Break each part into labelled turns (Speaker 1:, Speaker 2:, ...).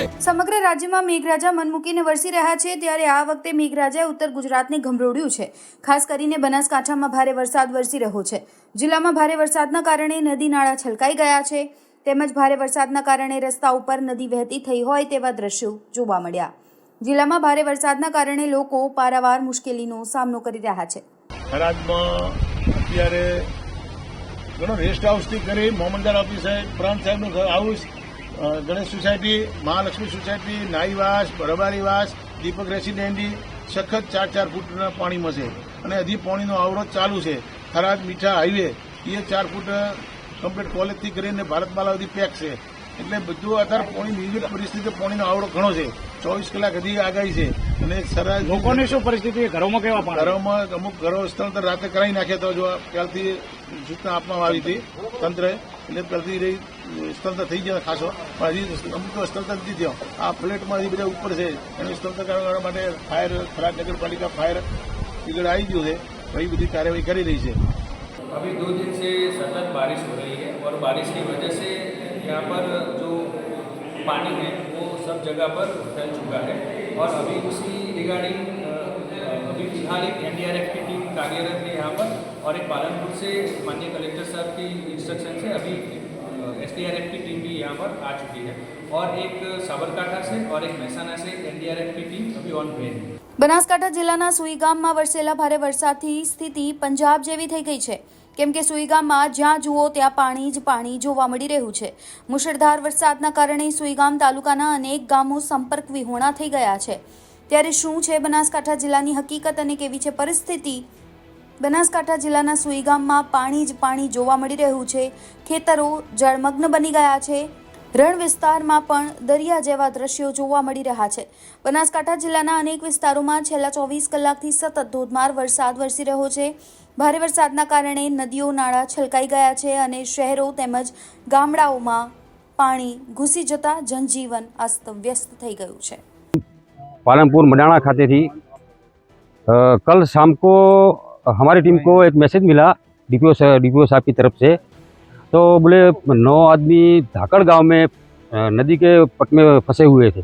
Speaker 1: સમગ્ર રાજ્યમાં મેઘરાજા મન મૂકીને વરસી રહ્યા છે, ત્યારે આ વખતે મેઘરાજાએ ઉત્તર ગુજરાતને ગમરોડ્યું છે। ખાસ કરીને બનાસકાંઠામાં ભારે વરસાદ વરસી રહ્યો છે। જિલ્લામાં ભારે વરસાદના કારણે નદી નાળા છલકાઈ ગયા છે, તેમજ ભારે વરસાદના કારણે રસ્તા ઉપર નદી વહેતી થઈ હોય તેવા દ્રશ્યો જોવા મળ્યા। જિલ્લામાં ભારે વરસાદના કારણે લોકો પારાવાર મુશ્કેલીનો સામનો કરી રહ્યા છે।
Speaker 2: થરાદમાં અત્યારે ઘણો રેસ્ટ હાઉસથી કરી મોહમ્મદાર ઓફિસ સાહેબ, પ્રાંત સાહેબનું house, Ganesh society, Mahalakshmi society, Naivas, Rabarivas, Deepak residency સખત 4-4 ફૂટના પાણીમાં છે અને હજી પાણીનો આવડો ચાલુ છે। થરાદ મીઠા હાઈવે એ 4 ફૂટ કમ્પ્લીટ કોલેજથી કરીને ભારતમાલા સુધી પેક છે, એટલે બધું અત્યારે પાણી વિવિધ પરિસ્થિતિ પાણીનો આવડો ઘણો છે। 24 કલાક હજી આગાહી છે અને સરસ
Speaker 3: લોકોની શું પરિસ્થિતિ? ઘરોમાં કેવા પાણી?
Speaker 2: ઘરોમાં અમુક ઘરો સ્થળાંતર રાતે કરાવી નાખ્યા તો જો ત્યારથી સૂચના આપવામાં આવી હતી તંત્રએ, એટલે પહેલથી સ્થળાંતર થઈ ગયા ખાસો, પણ હજી અમુક સ્થળાંતર નથી થયો। આ ફ્લેટમાં હજી બધા ઉપર છે, એનું સ્થળાંતર કરવા માટે ફાયર થરાદ નગરપાલિકા ફાયર બ્રિગેડ આવી ગયું છે, એ બધી કાર્યવાહી કરી રહી છે।
Speaker 4: अभी 2 दिन से सतत बारिश हो रही है और बारिश की वजह से यहाँ पर जो पानी है वो सब जगह पर फैल चुका है और अभी उसी रिगार्डिंग अभी फिलहाल एक एनडीआरएफ की टीम कार्यरत है यहाँ पर और एक पालनपुर से माननीय कलेक्टर साहब की इंस्ट्रक्शन से अभी एसडीआरएफ की टीम भी यहाँ पर आ चुकी है और एक साबरकांठा से और एक મહેસાણા से एनडीआरएफ की टीम अभी ऑन भेज है।
Speaker 1: બનાસકાંઠા જિલ્લાના સુઈ ગામમાં વરસેલા ભારે વરસાદથી સ્થિતિ પંજાબ જેવી થઈ ગઈ છે, કેમ કે સુઈ ગામમાં જ્યાં જુઓ ત્યાં પાણી જ પાણી જોવા મળી રહ્યું છે। મુશળધાર વરસાદના કારણે સુઈ ગામ તાલુકાના અનેક ગામો સંપર્ક વિહોણા થઈ ગયા છે। ત્યારે શું છે બનાસકાંઠા જિલ્લાની હકીકત અને કેવી છે પરિસ્થિતિ? બનાસકાંઠા જિલ્લાના સુઈ ગામમાં પાણી જ પાણી જોવા મળી રહ્યું છે। ખેતરો જળમગ્ન બની ગયા છે, રણ વિસ્તારમાં પણ દરિયા જેવા દ્રશ્યો જોવા મળી રહ્યા છે। બનાસકાંઠા જિલ્લાના અનેક વિસ્તારોમાં છેલ્લા 24 કલાકથી સતત ધોધમાર વરસાદ વરસી રહ્યો છે। ભારે વરસાદના કારણે નદીઓ નાળા છલકાઈ ગયા છે અને શહેરો તેમજ ગામડાઓમાં પાણી ઘૂસી જતા જનજીવન અસ્તવ્યસ્ત થઈ ગયું છે।
Speaker 5: पालनपुर मडाना खाते थी कल शाम को हमारी टीम को एक मैसेज मिला डीपीओ साहब की तरफ से, तो बोले 9 आदमी धाकड़ गांव में नदी के पट में फंसे हुए थे।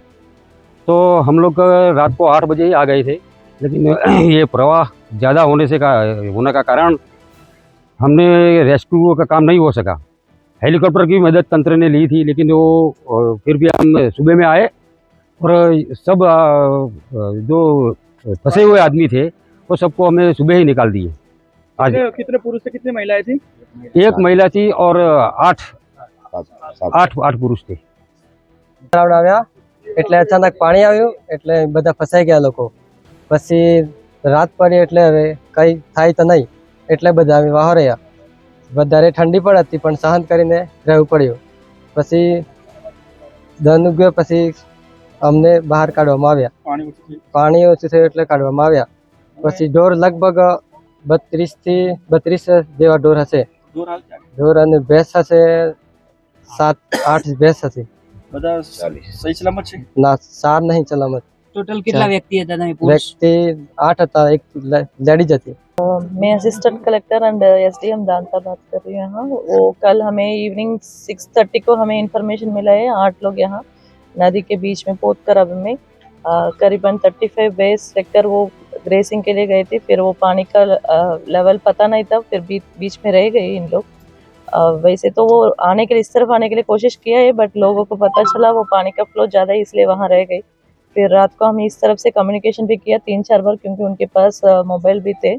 Speaker 5: तो हम लोग रात को 8 बजे ही आ गए थे, लेकिन ये प्रवाह ज़्यादा होने का कारण हमने रेस्क्यू का काम नहीं हो सका। हेलीकॉप्टर की मदद तंत्र ने ली थी, लेकिन वो फिर भी हम सुबह में आए और सब जो फंसे हुए आदमी थे वो सबको हमें सुबह ही निकाल दिए। आज
Speaker 3: कितने पुरुष थे, कितनी महिलाएं थी?
Speaker 5: एक महिला थी और 8 પુરુષ थे।
Speaker 6: આવ્યા એટલે અચાનક પાણી આવ્યું એટલે બધા ફસાઈ ગયા લોકો। પછી રાત પડી એટલે હવે કંઈ થાય તો નહીં એટલે બધા અમે બહાર રહ્યા। વધારે ઠંડી પણ હતી પણ સહન કરીને રહેવું પડ્યું। પછી દન ઉગ્યો પછી અમને બહાર કાઢવામાં આવ્યા। પાણી ઓછું થયું એટલે કાઢવામાં આવ્યા। પછી ઢોર લગભગ 32 થી 32 જેવા ઢોર હશે। ઢોર અને ભેંસ હશે 7-8 ભેંસ હશે।
Speaker 3: બધા સહી સલામત છે?
Speaker 6: ના, 4 નહીં સલામત।
Speaker 7: टोटल कितना व्यक्ति है दादा?
Speaker 6: व्यक्ति 8 था, एक लेडीज थी।
Speaker 8: मैं असिस्टेंट कलेक्टर एंड एसडीएम दांता बात कर रही हूँ यहाँ। वो कल हमें इवनिंग 6:30 को हमें इंफॉर्मेशन मिला है 8 लोग यहाँ नदी के बीच में पोतकरब में करीबन 35 बेस ट्रैक्टर वो ग्रेसिंग के लिए गए थे। फिर वो पानी का लेवल पता नहीं था, फिर बीच में रह गए इन लोग। वैसे तो वो आने के लिए इस तरफ आने के लिए कोशिश किया है, बट लोगों को पता चला वो पानी का फ्लो ज़्यादा है इसलिए वहाँ रह गए। फिर रात को हम इस तरफ से कम्युनिकेशन भी किया 3-4 बार, क्योंकि उनके पास मोबाइल भी थे।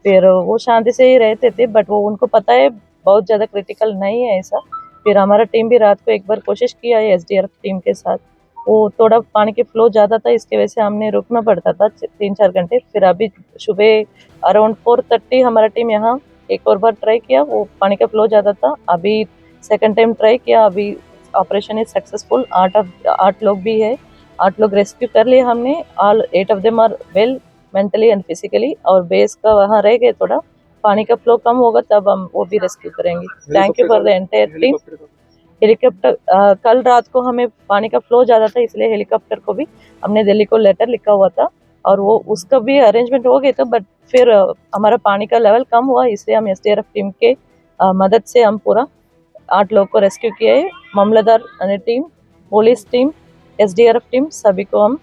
Speaker 8: फिर वो शांति से ही रहते थे, बट वो उनको पता है बहुत ज़्यादा क्रिटिकल नहीं है ऐसा। फिर हमारा टीम भी रात को एक बार कोशिश किया है एसडीआरएफ टीम के साथ। वो थोड़ा पानी के फ्लो ज़्यादा था, इसकी वजह से हमने रुकना पड़ता था 3-4 घंटे। फिर अभी सुबह अराउंड 4:30 हमारा टीम यहाँ एक और बार ट्राई किया, वो पानी का फ्लो ज़्यादा था। अभी सेकंड टाइम ट्राई किया, अभी ऑपरेशन इज सक्सेसफुल। 8 लोग भी है, 8 लोग रेस्क्यू कर लिए हमने। All 8 of them are well mentally and physically. और बेस का वहाँ रह गए, थोड़ा पानी का फ्लो कम होगा तब हम वो भी रेस्क्यू करेंगे। Thank you for the entire team. Helicopter कल रात को हमें पानी का फ्लो ज़्यादा था, इसलिए हेलीकॉप्टर को भी हमने दिल्ली को लेटर लिखा हुआ था और वो उसका भी अरेंजमेंट हो गया था। बट फिर हमारा पानी का लेवल कम हुआ, इसलिए हम एसडीआरएफ टीम के मदद से हम पूरा 8 लोग को रेस्क्यू किया है। मामलेदार team, police team, SDRF team सभी को हम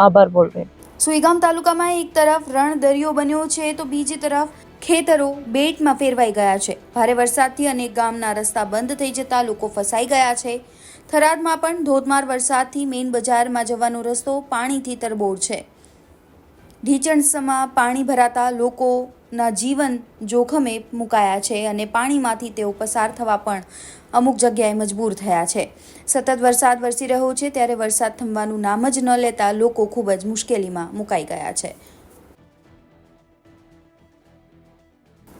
Speaker 8: आभार बोल रहे हैं।
Speaker 1: સુઈગામ તાલુકામાં એક તરફ રણ દરિયો બન્યો છે તો બીજી તરફ ખેતરો બેટમાં ફેરવાઈ ગયા છે. ભારે વરસાદથી અનેક ગામના રસ્તા બંધ થઈ જતા લોકો ફસાઈ ગયા છે. થરાદમાં પણ ધોધમાર વરસાદથી મેઇન બજારમાં જવાનો રસ્તો પાણીથી તરબોળ છે. ઢીચણસમાં પાણી ભરાતા લોકોના જીવન જોખમે મુકાયા છે અને પાણીમાંથી તેઓ પસાર થવા પણ અમુક જગ્યાએ મજબૂર થયા છે. સતત વરસાદ વરસી રહ્યો છે ત્યારે વરસાદ થમવાનું નામ જ ન લેતા લોકો ખૂબ જ મુશ્કેલીમાં મુકાઈ ગયા છે.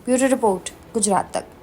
Speaker 1: બ્યુરો રિપોર્ટ, ગુજરાત તક.